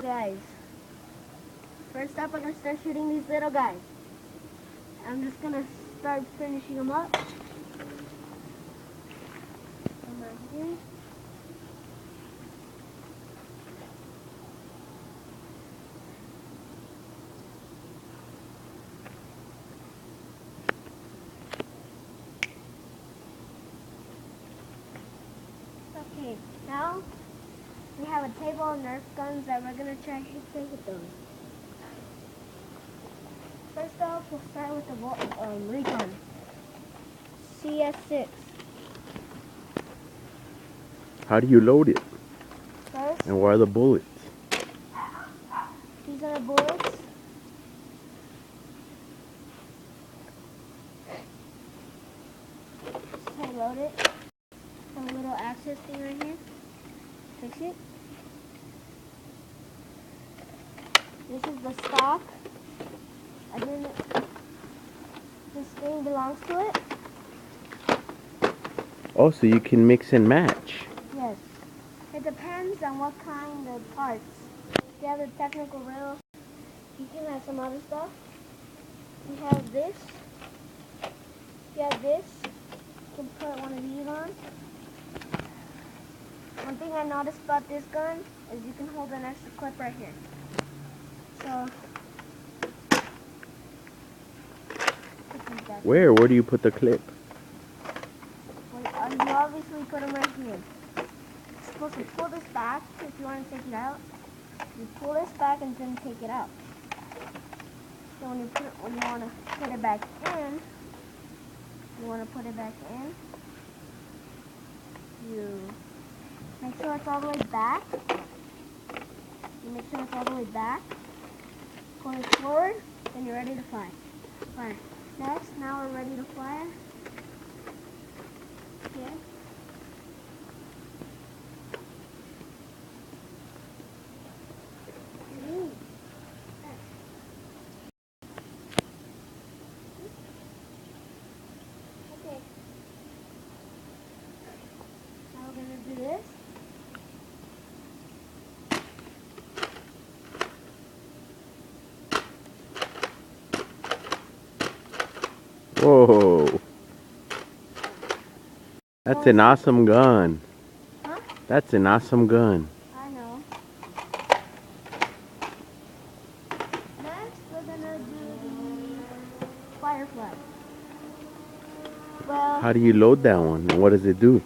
guys. First up, I'm gonna start shooting these little guys. I'm just gonna start finishing them up. Come right here. Okay, now we have a table of Nerf guns that we're gonna try to play with those. First off, we'll start with the Recon CS6. How do you load it? First, And where are the bullets? these are the bullets. Just to load it. A little access thing right here. Fix it. This is the stock. And then this thing belongs to it. Oh, so you can mix and match. Yes. It depends on what kind of parts. If you have the technical rail, you can have some other stuff. You have this. You have this. You can put one of these on. One thing I noticed about this gun is you can hold an extra clip right here. So, Where? Where do you put the clip? you obviously put them right here. You're supposed to pull this back if you want to take it out. You pull this back and then take it out. So when you want to put it back in, you make sure it's all the way back. Pull it forward, then you're ready to fire. Next, now we're ready to fire. Okay. Okay. Now we're going to do this. Whoa. That's an awesome gun. Huh? That's an awesome gun. I know. Next, we're going to do the Firefly. Well, How do you load that one? And what does it do?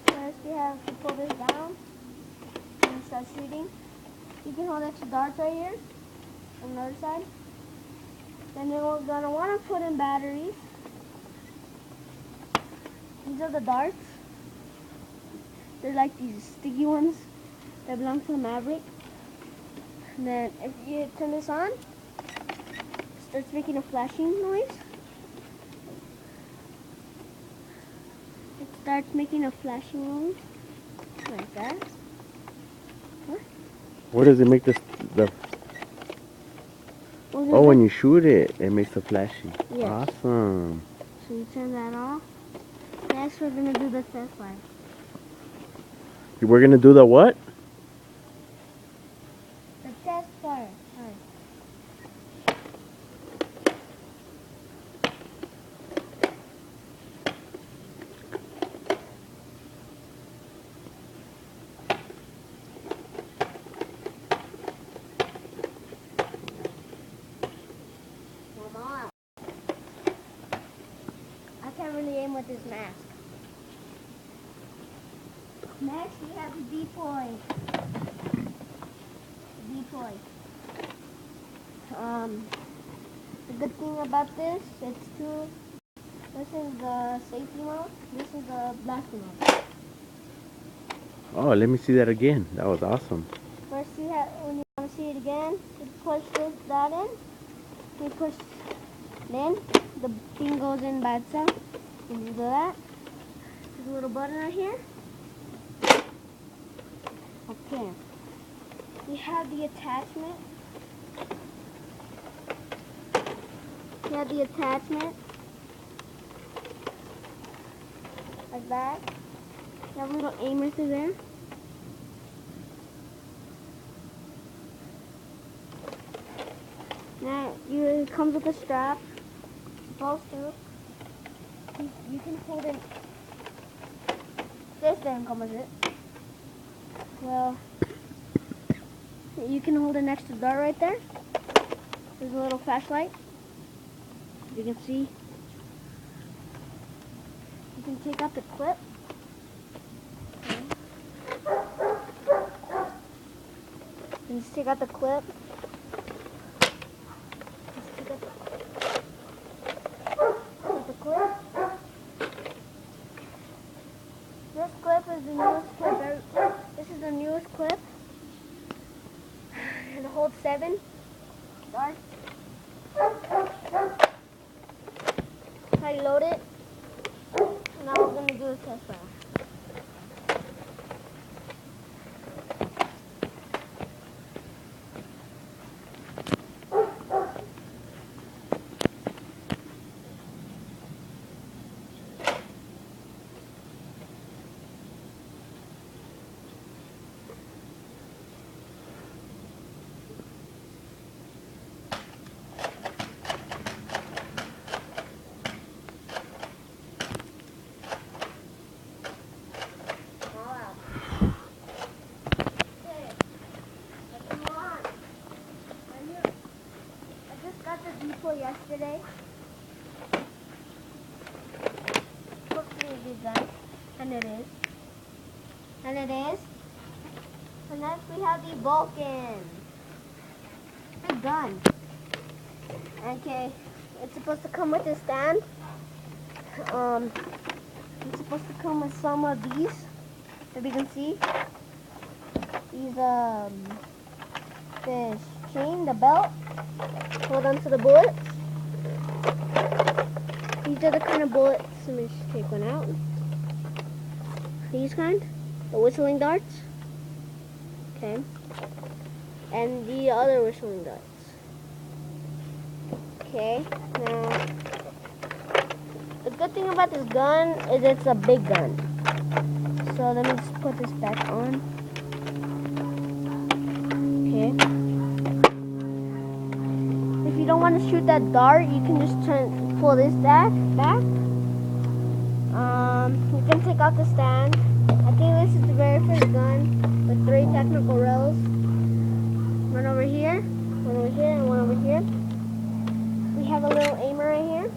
first you have to pull this down and start shooting. You can hold extra darts right here on the other side. Then you're going to want to put in batteries. These are the darts. They're like these sticky ones that belong to the Maverick. And then if you turn this on, it starts making a flashing noise. It starts making a flashing noise like that. Where does it make the Oh, when you shoot it, it makes a flashy. Yes. Awesome. So you turn that off. Next, we're going to do the test fire. We're going to do the what? The test fire. I can't really aim with this mask. Next, we have the decoy. The good thing about this, it's two. This is the safety mode. This is the blasting mode. Oh, let me see that again. That was awesome. First, when you want to see it again, you push that in. You push, then the thing goes in by itself. You do that. There's a little button right here. Okay. We have the attachment. Like that. You have a little aimer through there. It comes with a strap. Supposed to. You can hold it. This didn't come with it. Well, you can hold it next to the dart right there. There's a little flashlight. You can see. You can take out the clip. And just take out the clip. Just take out the clip. This clip is the newest clip. This is the newest clip. It holds 7 darts. I load it. Now we're going to do a test fire. Yesterday. Hopefully it'll be done. And it is. And it is. And next we have the Vulcan. Big gun. Okay. It's supposed to come with a stand. It's supposed to come with some of these. If you can see. These this chain, the belt. Hold on to the bullets. These are the kind of bullets. Let me just take one out. These kind, the whistling darts. Okay. And the other whistling darts. Okay. Now, the good thing about this gun is it's a big gun. So let me just put this back on. Okay. If you don't want to shoot that dart, you can just pull this back. You can take out the stand. I think this is the very first gun with 3 technical rails. One over here, one over here, and one over here. We have a little aimer right here.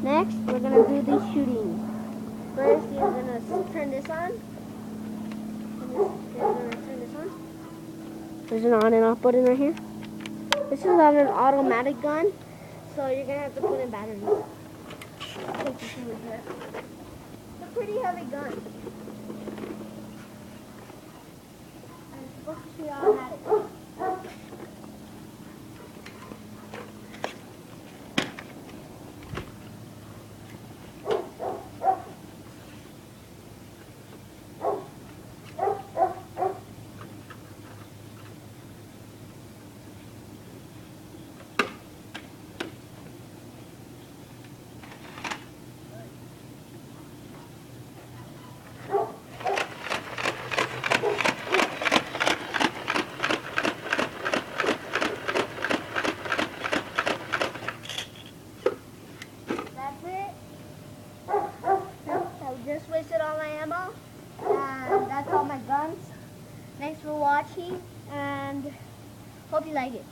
Next, we're gonna do the shooting. First, you're gonna turn this on. There's an on and off button right here. This is not an automatic gun, so you're gonna have to put in batteries. It's a pretty heavy gun. And it's supposed to be automatic. Wasted all my ammo, and that's all my guns. Thanks for watching, and hope you like it.